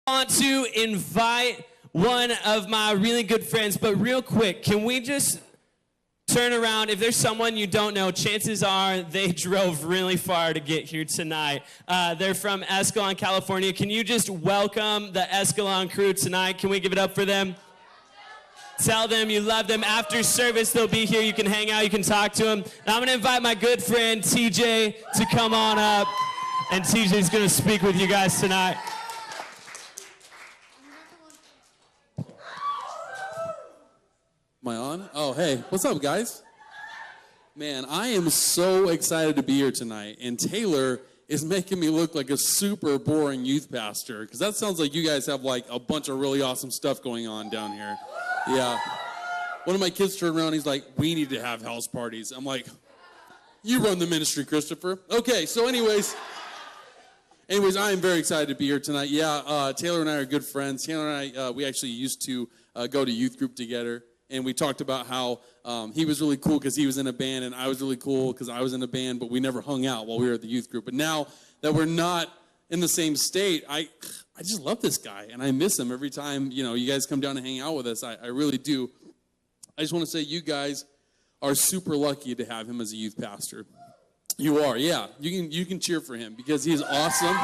Want to invite one of my really good friends, but real quick, can we just turn around? If there's someone you don't know, chances are they drove really far to get here tonight. They're from Escalon, California. Can you just welcome the Escalon crew tonight? Can we give it up for them? Tell them you love them. After service, they'll be here. You can hang out. You can talk to them. Now I'm going to invite my good friend, TJ, to come on up. And TJ's going to speak with you guys tonight. Am I on? Oh, hey. What's up, guys? Man, I am so excited to be here tonight. And Taylor is making me look like a super boring youth pastor. Because that sounds like you guys have like a bunch of really awesome stuff going on down here. Yeah. One of my kids turned around, he's like, we need to have house parties. I'm like, you run the ministry, Christopher. Okay, so anyways, I am very excited to be here tonight. Yeah, Taylor and I are good friends. Taylor and I, we actually used to go to youth group together. And we talked about how he was really cool because he was in a band, and I was really cool because I was in a band, but we never hung out while we were at the youth group. But now that we're not in the same state, I just love this guy, and I miss him every time, you guys come down and hang out with us. I really do. I just want to say you guys are super lucky to have him as a youth pastor. You are, yeah. You can cheer for him because he is awesome.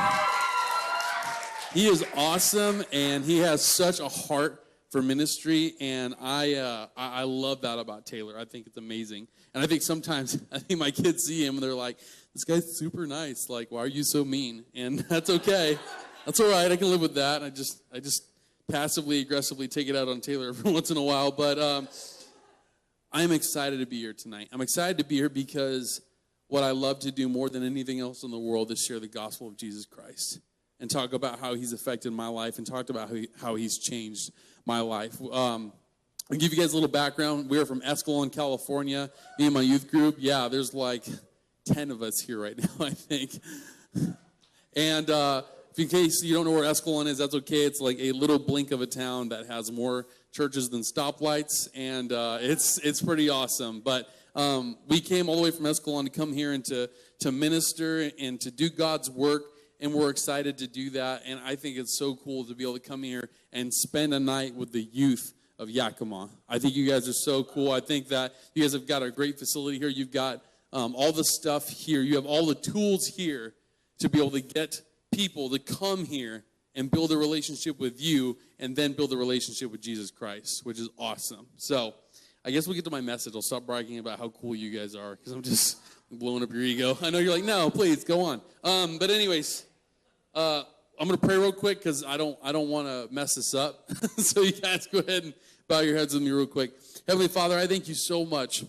He is awesome, and he has such a heart for ministry, and I love that about Taylor. I think it's amazing. And I think sometimes, my kids see him, and they're like, this guy's super nice. Like, why are you so mean? And that's okay. That's all right. I can live with that. I just passively, aggressively take it out on Taylor every once in a while. But I'm excited to be here tonight. I'm excited to be here because what I love to do more than anything else in the world is share the gospel of Jesus Christ and talk about how he's affected my life and talked about how he's changed my life. I'll give you guys a little background. We are from Escalon, California. Me and my youth group. Yeah, there's like 10 of us here right now, I think. And in case you don't know where Escalon is, that's okay. It's like a little blink of a town that has more churches than stoplights, and it's pretty awesome. But we came all the way from Escalon to come here and to minister and to do God's work. And we're excited to do that. And I think it's so cool to be able to come here and spend a night with the youth of Yakima. I think you guys are so cool. I think that you guys have got a great facility here. You've got all the stuff here. You have all the tools here to be able to get people to come here and build a relationship with you and then build a relationship with Jesus Christ, which is awesome. So I guess we'll get to my message. I'll stop bragging about how cool you guys are because I'm just blowing up your ego. I know you're like, no, please, go on. But anyways, I'm going to pray real quick because I don't want to mess this up. So you guys go ahead and bow your heads with me real quick. Heavenly Father, I thank you so much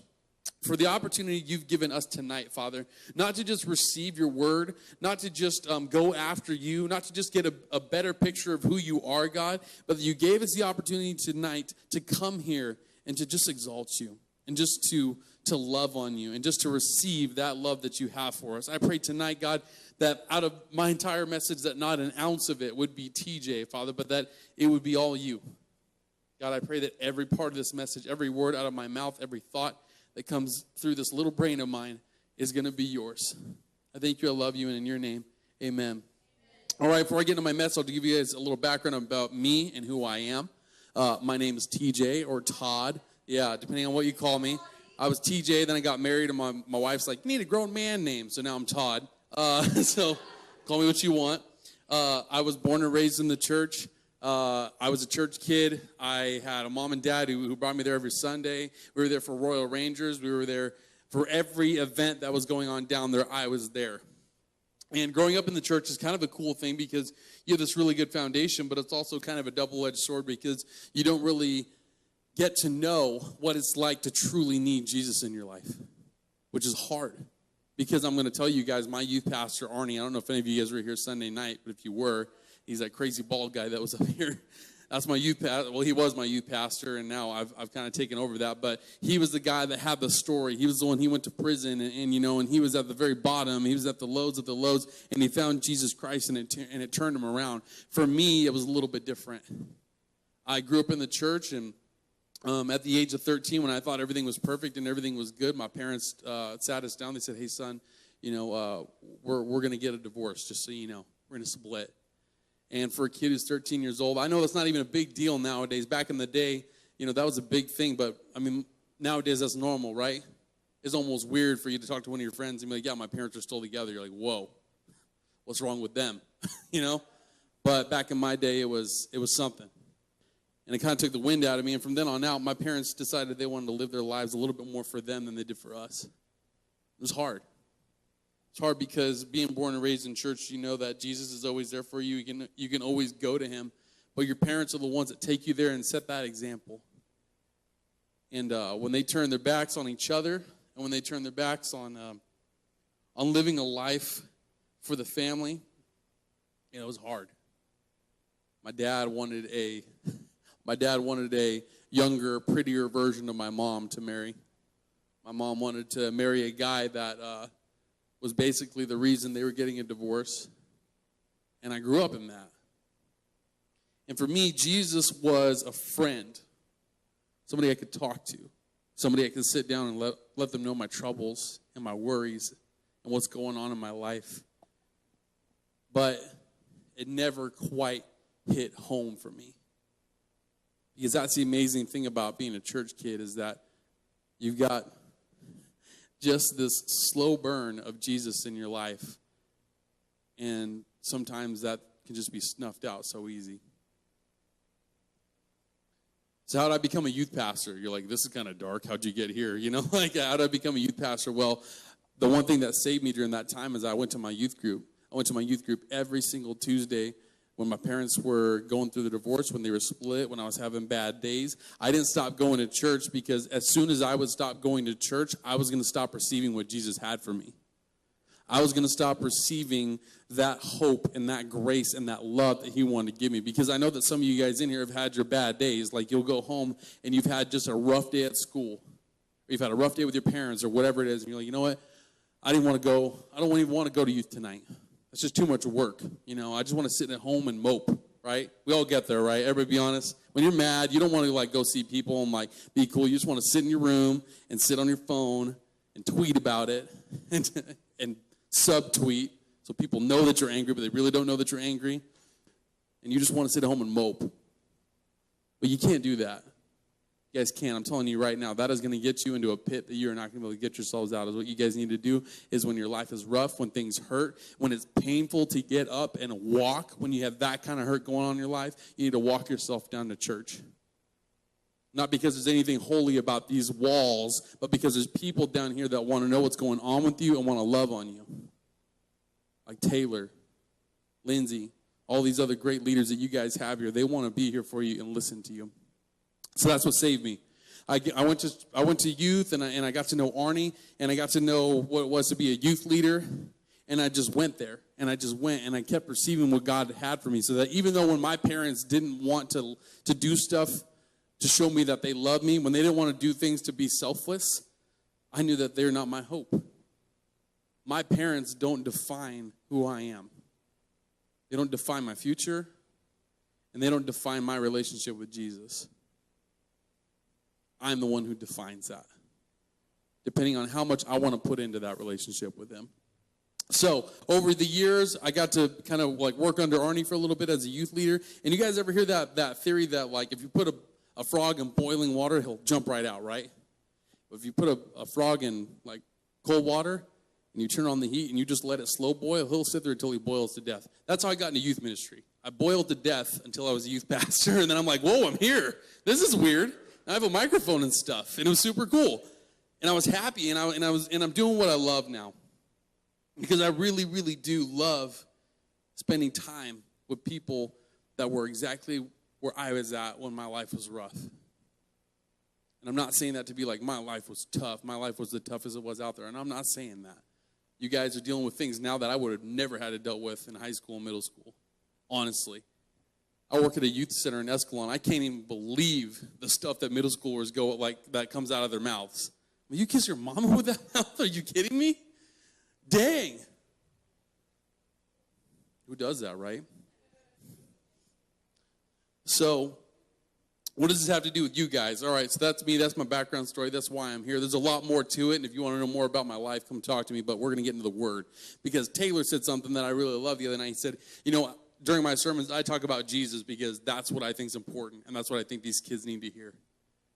for the opportunity you've given us tonight, Father, not to just receive your word, not to just go after you, not to just get a better picture of who you are, God, but that you gave us the opportunity tonight to come here and to just exalt you and just to love on you and just to receive that love that you have for us. I pray tonight, God, that out of my entire message that not an ounce of it would be TJ, Father, but that it would be all you. God, I pray that every part of this message, every word out of my mouth, every thought that comes through this little brain of mine is going to be yours. I thank you, I love you, and in your name, amen. All right, before I get into my message, I'll give you guys a little background about me and who I am. My name is TJ or Todd. Yeah, depending on what you call me. I was TJ, then I got married, and my wife's like, you need a grown man name, so now I'm Todd. So call me what you want. I was born and raised in the church. I was a church kid. I had a mom and dad who brought me there every Sunday. We were there for Royal Rangers. We were there for every event that was going on down there. I was there. And growing up in the church is kind of a cool thing because you have this really good foundation, but it's also kind of a double-edged sword because you don't really get to know what it's like to truly need Jesus in your life, which is hard. Because I'm going to tell you guys, my youth pastor, Arnie, I don't know if any of you guys were here Sunday night, but if you were, he's that crazy bald guy that was up here. That's my youth pastor. Well, he was my youth pastor, and now I've kind of taken over that. But he was the guy that had the story. He was the one, he went to prison, and he was at the very bottom. He was at the lows of the lows, and he found Jesus Christ, and it turned him around. For me, it was a little bit different. I grew up in the church, and at the age of 13, when I thought everything was perfect and everything was good, my parents sat us down. They said, hey, son, we're going to get a divorce, just so you know. We're going to split. And for a kid who's 13 years old, I know that's not even a big deal nowadays. Back in the day, that was a big thing. But, I mean, nowadays that's normal, right? It's almost weird for you to talk to one of your friends and be like, yeah, my parents are still together. You're like, whoa, what's wrong with them? But back in my day, it was something. And it kind of took the wind out of me. And from then on out, my parents decided they wanted to live their lives a little bit more for them than they did for us. It was hard. It's hard because being born and raised in church, you know that Jesus is always there for you. You can always go to him. But your parents are the ones that take you there and set that example. And when they turn their backs on each other, and when they turn their backs on living a life for the family, it was hard. My dad wanted a younger, prettier version of my mom to marry. My mom wanted to marry a guy that was basically the reason they were getting a divorce. And I grew up in that. And for me, Jesus was a friend. Somebody I could talk to. Somebody I could sit down and let them know my troubles and my worries and what's going on in my life. But it never quite hit home for me. Because that's the amazing thing about being a church kid is that you've got just this slow burn of Jesus in your life. And sometimes that can just be snuffed out so easy. So how did I become a youth pastor? You're like, this is kind of dark. How'd you get here? How did I become a youth pastor? Well, the one thing that saved me during that time is I went to my youth group. I went to my youth group every single Tuesday when my parents were going through the divorce, when they were split, when I was having bad days. I didn't stop going to church because as soon as I would stop going to church, I was going to stop receiving what Jesus had for me. I was going to stop receiving that hope and that grace and that love that he wanted to give me. Because I know that some of you guys in here have had your bad days. Like you'll go home and you've had just a rough day at school. Or you've had a rough day with your parents or whatever it is. And you're like, you know what? I don't even want to go to youth tonight. It's just too much work. I just want to sit at home and mope, right? We all get there, right? Everybody be honest. When you're mad, you don't want to go see people and be cool. You just want to sit in your room and sit on your phone and tweet about it and subtweet so people know that you're angry, but they really don't know that you're angry. And you just want to sit at home and mope. But you can't do that. You guys can't. I'm telling you right now, that is going to get you into a pit that you're not going to be able to get yourselves out of. What you guys need to do is when your life is rough, when things hurt, when it's painful to get up and walk, when you have that kind of hurt going on in your life, you need to walk yourself down to church. Not because there's anything holy about these walls, but because there's people down here that want to know what's going on with you and want to love on you. Like Taylor, Lindsay, all these other great leaders that you guys have here, they want to be here for you and listen to you. So that's what saved me. I went to youth, and I got to know Arnie, and I got to know what it was to be a youth leader, and I just went there, and I just went, and I kept receiving what God had for me, so that even though when my parents didn't want to do stuff to show me that they love me, when they didn't want to do things to be selfless, I knew that they're not my hope. My parents don't define who I am. They don't define my future, and they don't define my relationship with Jesus. I'm the one who defines that, depending on how much I want to put into that relationship with him. So over the years, I got to kind of work under Arnie for a little bit as a youth leader. And you guys ever hear that theory that if you put a frog in boiling water, he'll jump right out, right? But if you put a frog in cold water and you turn on the heat and you just let it slow boil, he'll sit there until he boils to death. That's how I got into youth ministry. I boiled to death until I was a youth pastor, and then I'm like, whoa, I'm here. This is weird. I have a microphone and stuff, and it was super cool. And I was happy, and I'm doing what I love now. Because I really, really do love spending time with people that were exactly where I was at when my life was rough. And I'm not saying that to be my life was tough. My life was the toughest it was out there, and I'm not saying that. You guys are dealing with things now that I would have never had to deal with in high school and middle school, honestly. I work at a youth center in Escalon. I can't even believe the stuff that middle schoolers go that comes out of their mouths. Will you kiss your mama with that mouth? Are you kidding me? Dang. Who does that, right? So, what does this have to do with you guys? All right, so that's me. That's my background story. That's why I'm here. There's a lot more to it, and if you want to know more about my life, come talk to me, but we're going to get into the Word. Because Taylor said something that I really love the other night. He said, during my sermons, I talk about Jesus because that's what I think is important, and that's what I think these kids need to hear.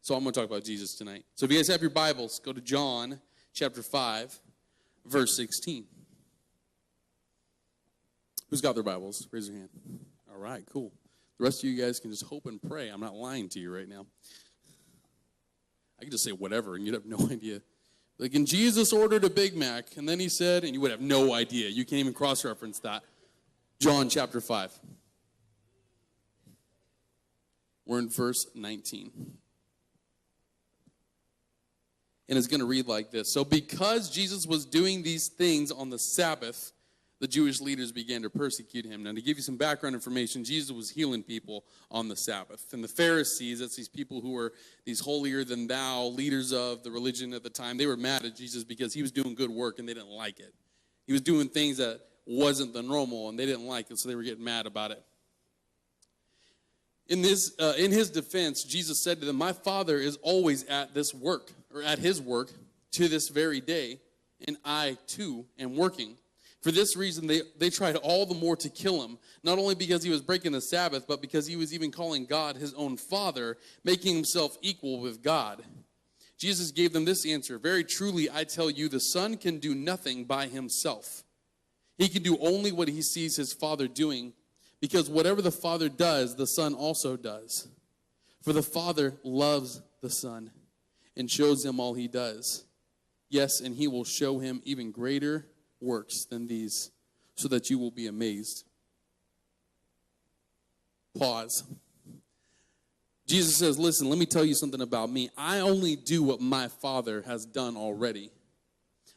So I'm going to talk about Jesus tonight. So if you guys have your Bibles, go to John chapter 5, verse 16. Who's got their Bibles? Raise your hand. All right, cool. The rest of you guys can just hope and pray. I'm not lying to you right now. I can just say whatever, and you'd have no idea. Like, and Jesus ordered a Big Mac, and then he said, and you would have no idea. You can't even cross-reference that. John chapter 5. We're in verse 19. And it's going to read like this. So because Jesus was doing these things on the Sabbath, the Jewish leaders began to persecute him. Now, to give you some background information, Jesus was healing people on the Sabbath. And the Pharisees, that's these people who were these holier-than-thou leaders of the religion at the time, they were mad at Jesus because he was doing good work and they didn't like it. He was doing things that wasn't the normal and they didn't like it, so they were getting mad about it. In his defense, Jesus said to them, my Father is always at this work, or at his work, to this very day, and I, too, am working. For this reason, they tried all the more to kill him, not only because he was breaking the Sabbath, but because he was even calling God his own Father, making himself equal with God. Jesus gave them this answer, very truly, I tell you, the Son can do nothing by himself. He can do only what he sees his Father doing, because whatever the Father does, the Son also does. For the Father loves the Son and shows him all he does. Yes, and he will show him even greater works than these, so that you will be amazed. Pause. Jesus says, listen, let me tell you something about me. I only do what my Father has done already.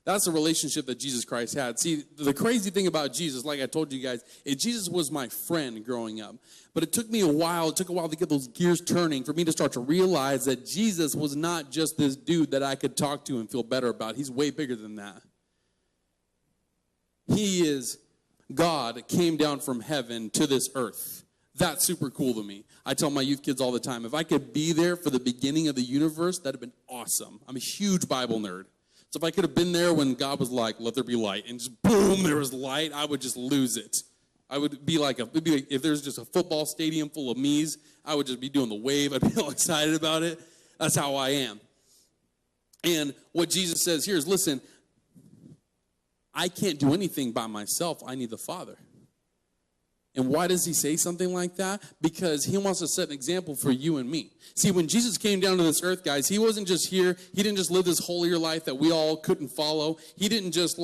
That's the relationship that Jesus Christ had. See, the crazy thing about Jesus, like I told you guys, is Jesus was my friend growing up. But it took me a while. It took a while to get those gears turning for me to start to realize that Jesus was not just this dude that I could talk to and feel better about. He's way bigger than that. He is God, came down from heaven to this earth. That's super cool to me. I tell my youth kids all the time, if I could be there for the beginning of the universe, that'd have been awesome. I'm a huge Bible nerd. So if I could have been there when God was like, let there be light, and just boom, there was light, I would just lose it. I would be like, if there's just a football stadium full of me's, I would just be doing the wave. I'd be all excited about it. That's how I am. And what Jesus says here is, listen, I can't do anything by myself. I need the Father. And why does he say something like that? Because he wants to set an example for you and me. See, when Jesus came down to this earth, guys, he wasn't just here. He didn't just live this holier life that we all couldn't follow. He didn't just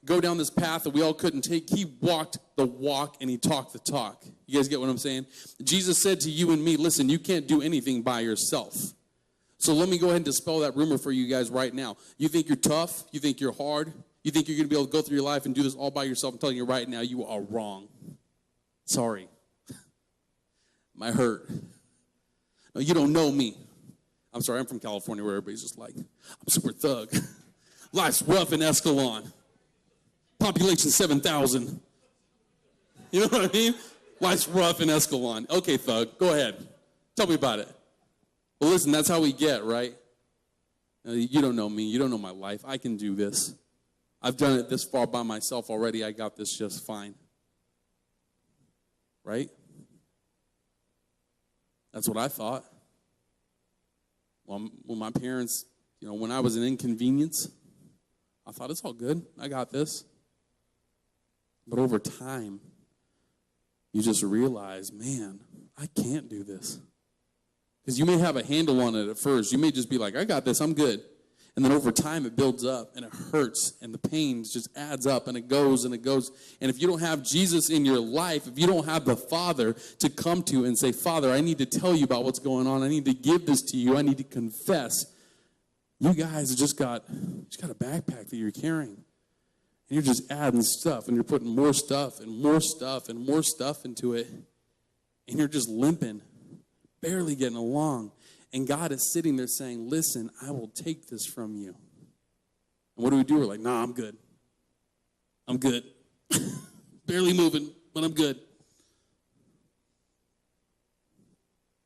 go down this path that we all couldn't take. He walked the walk and he talked the talk. You guys get what I'm saying? Jesus said to you and me, listen, you can't do anything by yourself. So let me go ahead and dispel that rumor for you guys right now. You think you're tough? You think you're hard? You think you're going to be able to go through your life and do this all by yourself? I'm telling you right now, you are wrong. Sorry. My hurt. No, you don't know me. I'm sorry, I'm from California where everybody's just like, I'm super thug. Life's rough in Escalon. Population 7,000. You know what I mean? Life's rough in Escalon. Okay, thug, go ahead. Tell me about it. Well, listen, that's how we get, right? You don't know me. You don't know my life. I can do this. I've done it this far by myself already. I got this just fine. Right? That's what I thought. Well, when my parents, when I was an inconvenience, I thought it's all good. I got this. But over time, you just realize, man, I can't do this. Because you may have a handle on it at first. You may just be like, I got this, I'm good. And then over time, it builds up, and it hurts, and the pain just adds up, and it goes, and it goes. And if you don't have Jesus in your life, if you don't have the Father to come to and say, Father, I need to tell you about what's going on. I need to give this to you. I need to confess. You guys just got a backpack that you're carrying. And you're just adding stuff, and you're putting more stuff and more stuff and more stuff into it. And you're just limping, barely getting along. And God is sitting there saying, listen, I will take this from you. And what do? We're like, nah, I'm good. I'm good. Barely moving, but I'm good.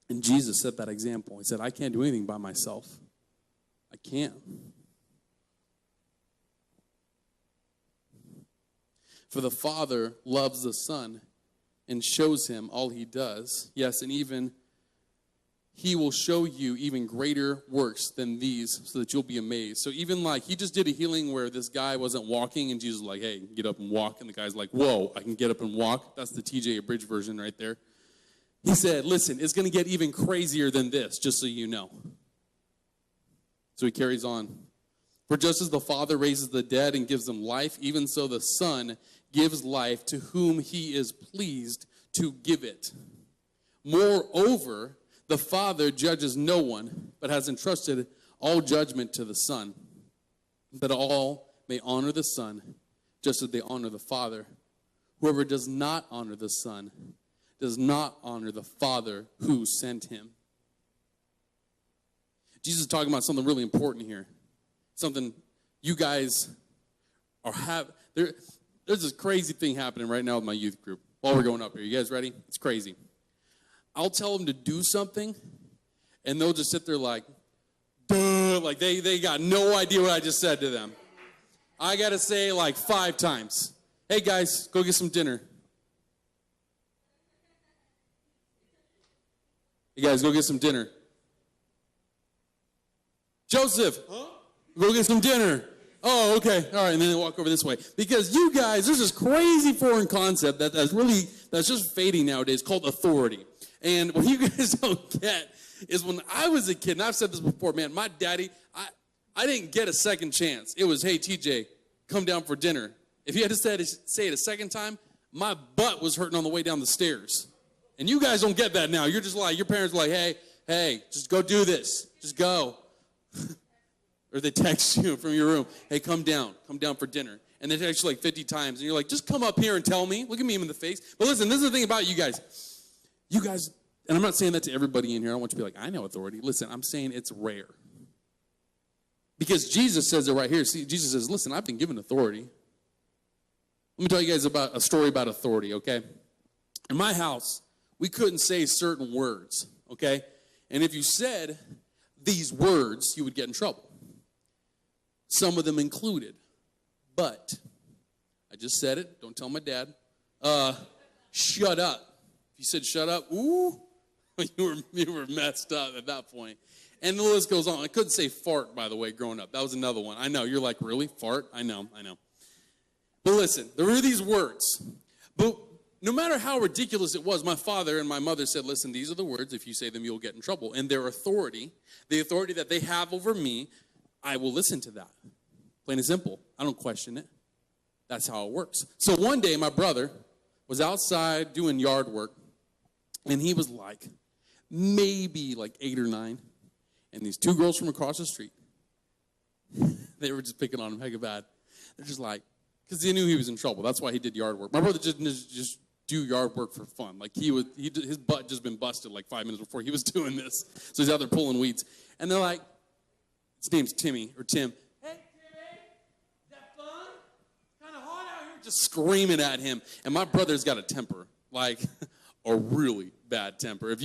And Jesus set that example. He said, I can't do anything by myself. I can't. For the Father loves the Son and shows him all he does. Yes, and even he will show you even greater works than these so that you'll be amazed. So even like he just did a healing where this guy wasn't walking and Jesus was like, hey, get up and walk. And the guy's like, whoa, I can get up and walk. That's the TJ Abridged version right there. He said, listen, it's going to get even crazier than this, just so you know. So he carries on. For just as the Father raises the dead and gives them life, even so the Son gives life to whom he is pleased to give it. Moreover, the Father judges no one, but has entrusted all judgment to the Son, that all may honor the Son, just as they honor the Father. Whoever does not honor the Son does not honor the Father who sent him. Jesus is talking about something really important here. Something you guys are there's this crazy thing happening right now with my youth group while we're going up here. You guys ready? It's crazy. I'll tell them to do something, and they'll just sit there like, duh, like they got no idea what I just said to them. I got to say like 5 times, hey guys, go get some dinner. Hey guys, go get some dinner. Joseph, go get some dinner. Oh, okay. All right, and then they walk over this way. Because you guys, there's this crazy foreign concept that's just fading nowadays called authority. And what you guys don't get is when I was a kid, and I've said this before, man, my daddy, I didn't get a second chance. It was, hey, TJ, come down for dinner. If you had to say it a second time, my butt was hurting on the way down the stairs. And you guys don't get that now. You're just like, your parents are like, hey, just go do this. Just go. Or they text you from your room, hey, come down for dinner. And they text you like 50 times, and you're like, just come up here and tell me. Look at me in the face. But listen, this is the thing about you guys. You guys, and I'm not saying that to everybody in here. I don't want you to be like, I know authority. Listen, I'm saying it's rare. Because Jesus says it right here. See, Jesus says, listen, I've been given authority. Let me tell you guys about a story about authority, okay? In my house, we couldn't say certain words, okay? And if you said these words, you would get in trouble. Some of them included, but I just said it. Don't tell my dad. Shut up. If you said shut up, ooh, you were messed up at that point. And the list goes on. I couldn't say fart, by the way, growing up. That was another one. I know. You're like, really? Fart? I know. But listen, there were these words. But no matter how ridiculous it was, my father and my mother said, listen, these are the words. If you say them, you'll get in trouble. And their authority, the authority that they have over me, I will listen to that. Plain and simple. I don't question it. That's how it works. So one day, my brother was outside doing yard work, and he was like, maybe like 8 or 9, and these 2 girls from across the street, they were just picking on him hecka bad. They're just like, because they knew he was in trouble. That's why he did yard work. My brother just do yard work for fun. Like his butt just been busted like 5 minutes before he was doing this. So he's out there pulling weeds. And they're like, his name's Timmy, or Tim. Hey, Timmy, is that fun? It's kind of hot out here. Just screaming at him. And my brother's got a temper, like a really bad temper. If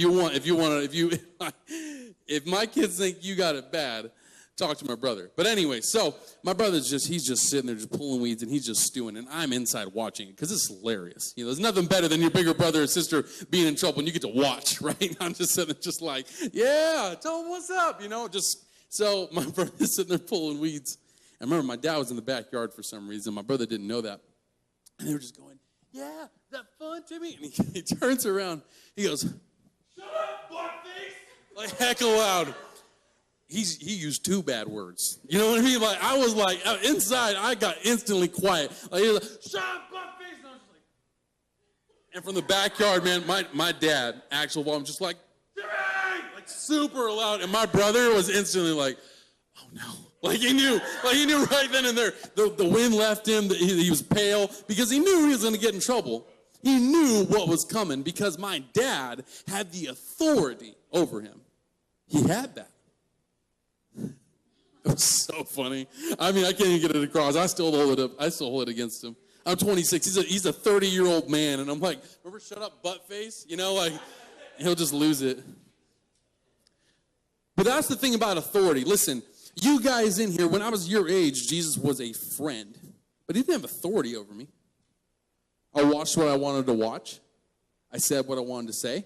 my kids think you got it bad, talk to my brother. But anyway, so my brother's he's just sitting there just pulling weeds, and he's just stewing, and I'm inside watching it because it's hilarious. You know, there's nothing better than your bigger brother or sister being in trouble, and you get to watch, right? I'm just sitting there just like, yeah, tell them what's up, you know, so my brother's sitting there pulling weeds. I remember my dad was in the backyard for some reason. My brother didn't know that. And they were just going, yeah, is that fun, Timmy? And he turns around. He goes, shut up, blackface! Like heckle loud. He used 2 bad words. You know what I mean? Like, I was like, inside, I got instantly quiet. Like, he was like, shut up, blackface! And I was just like, and from the backyard, man, my dad, actual mom, just like, Timmy! Like super loud. And my brother was instantly like, oh no. Like he knew right then and there. The wind left him. He was pale because he knew he was going to get in trouble. He knew what was coming because my dad had the authority over him. He had that. It was so funny. I mean, I can't even get it across. I still hold it up. I still hold it against him. I'm 26. He's a 30-year-old man, and I'm like, remember, shut up, butt face? You know, like he'll just lose it. But that's the thing about authority. Listen, you guys in here, when I was your age, Jesus was a friend, but he didn't have authority over me. I watched what I wanted to watch. I said what I wanted to say.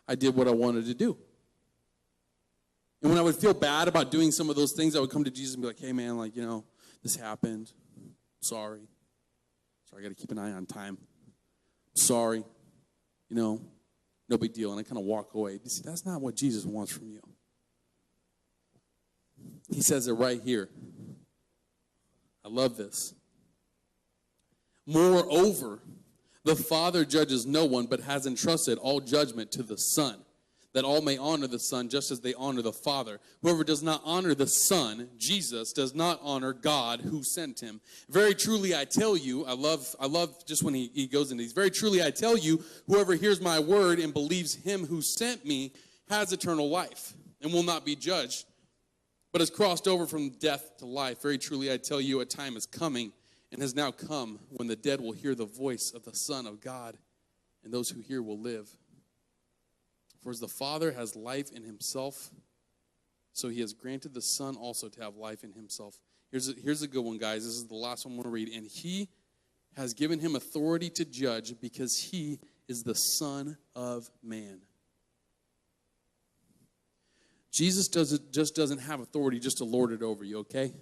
I did what I wanted to do. And when I would feel bad about doing some of those things, I would come to Jesus and be like, hey, man, like, this happened. Sorry, I got to keep an eye on time. Sorry, no big deal. And I kind of walk away. You see, that's not what Jesus wants from you. He says it right here. I love this. Moreover, the Father judges no one, but has entrusted all judgment to the Son, that all may honor the Son just as they honor the Father. Whoever does not honor the Son, Jesus, does not honor God who sent him. Very truly I tell you, I love just when he goes into these. Very truly I tell you, whoever hears my word and believes him who sent me has eternal life and will not be judged, but has crossed over from death to life. Very truly I tell you, a time is coming and has now come when the dead will hear the voice of the Son of God, and those who hear will live. For as the Father has life in himself, so he has granted the Son also to have life in himself. Here's a good one, guys. This is the last one I'm going to read. And he has given him authority to judge because he is the Son of Man. Jesus doesn't have authority just to lord it over you, okay?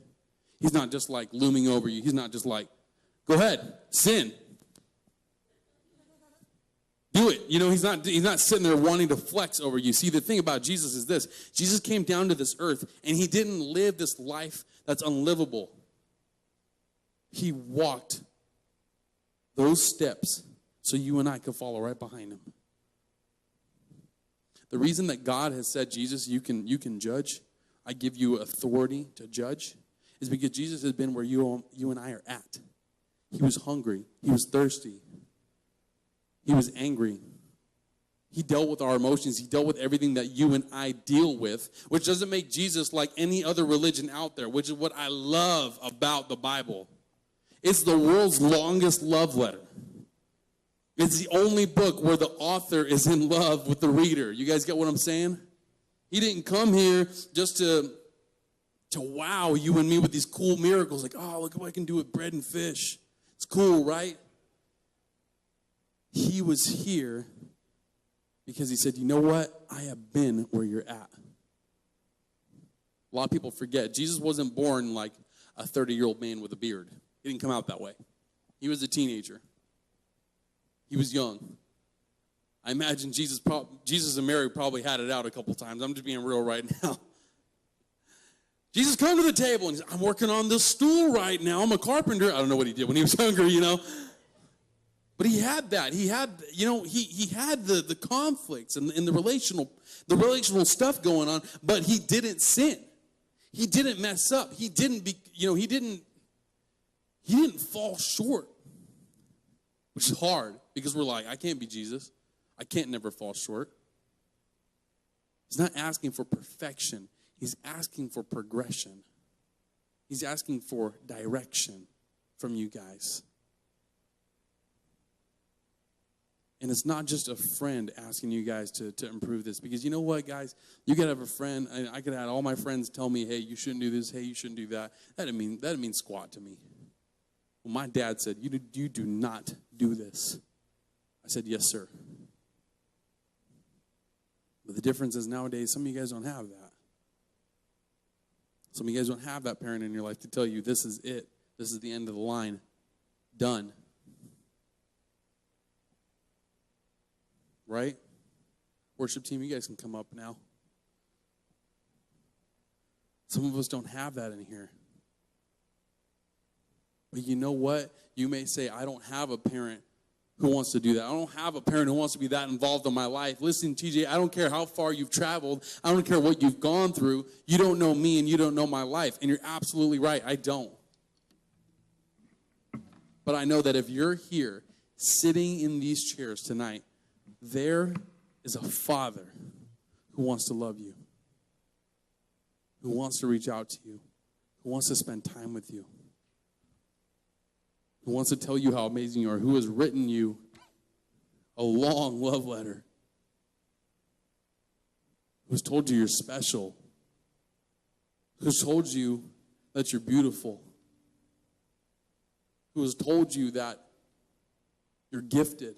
He's not just like looming over you. He's not just like, go ahead, sin. Do it. He's not sitting there wanting to flex over you. See, the thing about Jesus is this. Jesus came down to this earth, and he didn't live this life that's unlivable. He walked those steps so you and I could follow right behind him. The reason that God has said, Jesus, you can judge, I give you authority to judge, is because Jesus has been where you and I are at. He was hungry. He was thirsty. He was angry. He dealt with our emotions. He dealt with everything that you and I deal with, which doesn't make Jesus like any other religion out there, which is what I love about the Bible. It's the world's longest love letter. It's the only book where the author is in love with the reader. You guys get what I'm saying? He didn't come here just to wow you and me with these cool miracles, like, oh, look what I can do with bread and fish. It's cool, right? He was here because he said, you know what? I have been where you're at. A lot of people forget. Jesus wasn't born like a 30-year-old man with a beard. He didn't come out that way. He was a teenager. He was young. I imagine Jesus and Mary probably had it out a couple times. I'm just being real right now. Jesus, come to the table. And he said, I'm working on this stool right now. I'm a carpenter. I don't know what he did when he was younger, But he had that. He had, he had the conflicts and the relational stuff going on, but he didn't sin. He didn't mess up. He didn't fall short, which is hard because we're like, I can't be Jesus. I can't never fall short. He's not asking for perfection. He's asking for progression. He's asking for direction from you guys. And it's not just a friend asking you guys to improve this. Because you know what, guys? You could have a friend, and I could have all my friends tell me, hey, you shouldn't do this, hey, you shouldn't do that. That didn't mean squat to me. Well, my dad said, you do not do this. I said, yes, sir. But the difference is nowadays, some of you guys don't have that. Some of you guys don't have that parent in your life to tell you, this is it. This is the end of the line. Done. Right? Worship team, you guys can come up now. Some of us don't have that in here. But you know what? You may say, I don't have a parent who wants to do that. I don't have a parent who wants to be that involved in my life. Listen, TJ, I don't care how far you've traveled. I don't care what you've gone through. You don't know me and you don't know my life. And you're absolutely right. I don't. But I know that if you're here sitting in these chairs tonight, there is a Father who wants to love you, who wants to reach out to you, who wants to spend time with you, who wants to tell you how amazing you are, who has written you a long love letter, who's told you you're special, who's told you that you're beautiful, who has told you that you're gifted,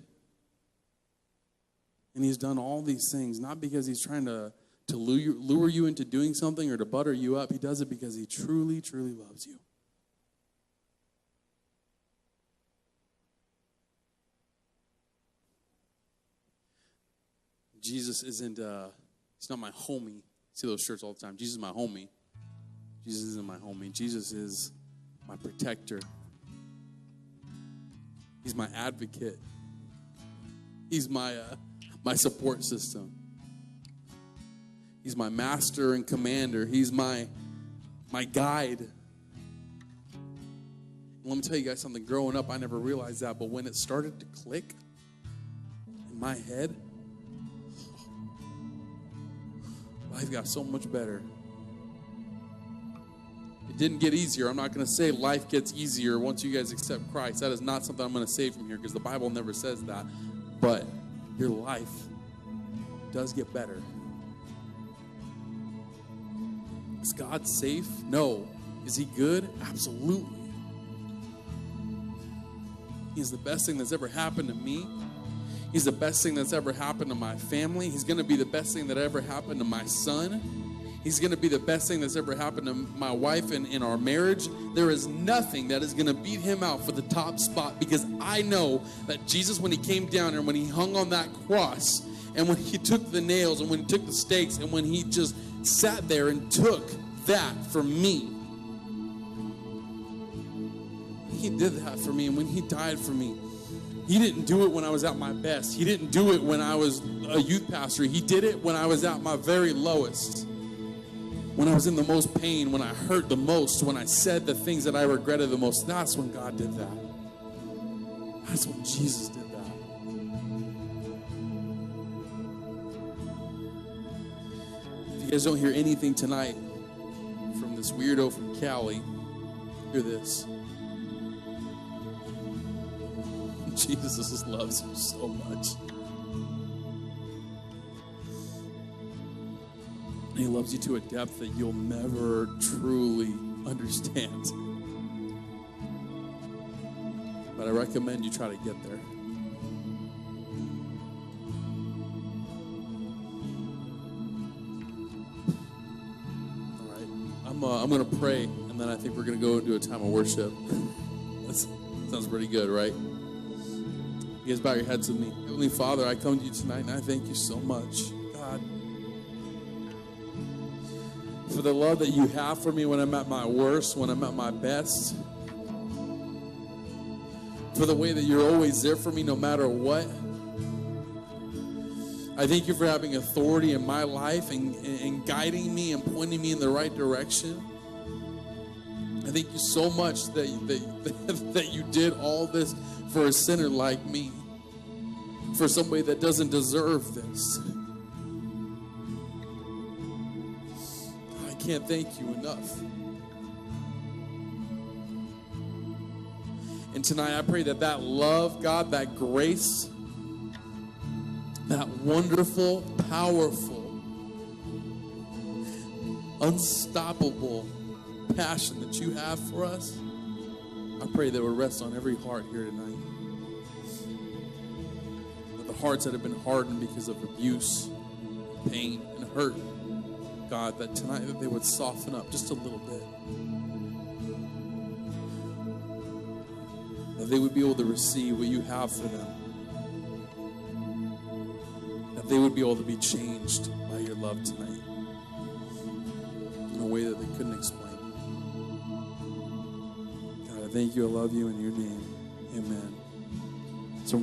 And he's done all these things, not because he's trying to lure you into doing something or to butter you up. He does it because he truly, truly loves you. Jesus isn't, he's not my homie. See those shirts all the time. Jesus is my homie. Jesus isn't my homie. Jesus is my protector. He's my advocate. He's my support system. He's my master and commander. He's my guide. And let me tell you guys something. Growing up, I never realized that, but when it started to click in my head, life got so much better. It didn't get easier. I'm not going to say life gets easier once you guys accept Christ. That is not something I'm going to say from here because the Bible never says that. But your life does get better. Is God safe? No. Is he good? Absolutely. He's the best thing that's ever happened to me. He's the best thing that's ever happened to my family. He's going to be the best thing that ever happened to my son. He's going to be the best thing that's ever happened to my wife and in our marriage. There is nothing that is going to beat him out for the top spot because I know that Jesus, when he came down and when he hung on that cross and when he took the nails and when he took the stakes and when he just sat there and took that for me. He did that for me, and when he died for me, he didn't do it when I was at my best. He didn't do it when I was a youth pastor. He did it when I was at my very lowest. When I was in the most pain, when I hurt the most, when I said the things that I regretted the most. That's when God did that. That's when Jesus did that. If you guys don't hear anything tonight from this weirdo from Cali, hear this. Jesus just loves you so much. And he loves you to a depth that you'll never truly understand. But I recommend you try to get there. All right. I'm going to pray, and then I think we're going to go into a time of worship. That sounds pretty good, right? You guys bow your heads with me. Heavenly Father, I come to you tonight, and I thank you so much, God, for the love that you have for me when I'm at my worst, when I'm at my best, for the way that you're always there for me no matter what. I thank you for having authority in my life and guiding me and pointing me in the right direction. I thank you so much that you did all this for a sinner like me, for somebody that doesn't deserve this. I can't thank you enough. And tonight I pray that love, God, that grace, that wonderful, powerful, unstoppable passion that you have for us, I pray that it will rest on every heart here tonight. That the hearts that have been hardened because of abuse, pain, and hurt, God, that tonight that they would soften up just a little bit. That they would be able to receive what you have for them. That they would be able to be changed by your love tonight in a way that they couldn't explain. God, I thank you. I love you in your name. Amen. So